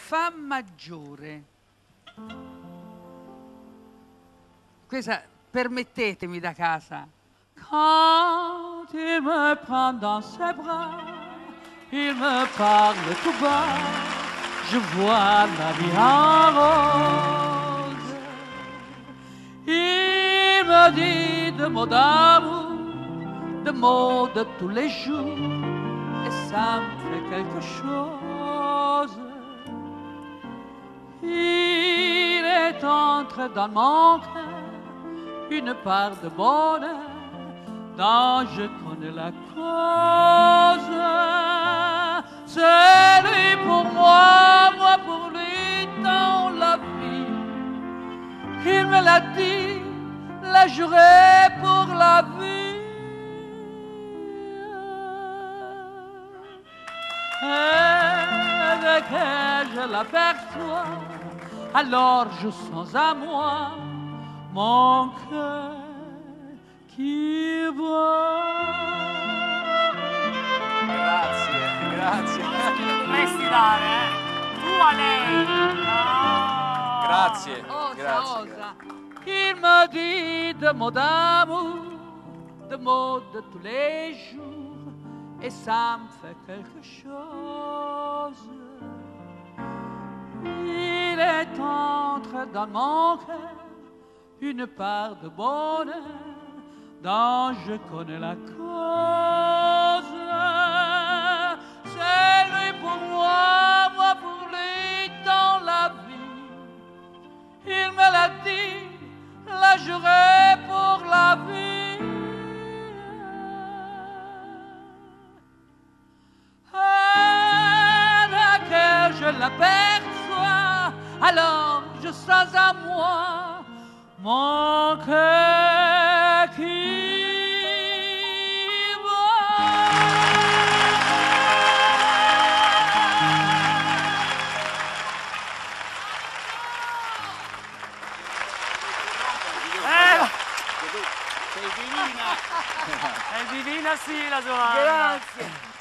Fa maggiore. Questa permettetemi da casa. Quand il me prend dans ses bras, il me parle tout bas, je vois la vie en rose. Il me dit de mots d'amour, de mots de tous les jours, et ça me fait quelque chose. Il est entré dans mon cœur une part de bonheur dont je connais la cause. C'est lui pour moi, moi pour lui dans la vie. Il me l'a dit, l'a juré pour la vie. Et dès que je l'aperçois, alors je sens à moi mon cœur qui bat. Grazie, grazie. Dovresti dare, tu a lei. No. Grazie, Osa, grazie. osa. Il me dit de mots d'amour, de mots de tous les jours, et ça me fait quelque chose. Il est entré dans mon cœur une part de bonheur dont je connais la cause. C'est lui pour moi, moi pour lui dans la vie. Il me l'a dit, l'a juré pour la vie. Et dès que je l'aperçois, alors je sens à moi mon cœur qui È divina sì la Giovanna. Grazie.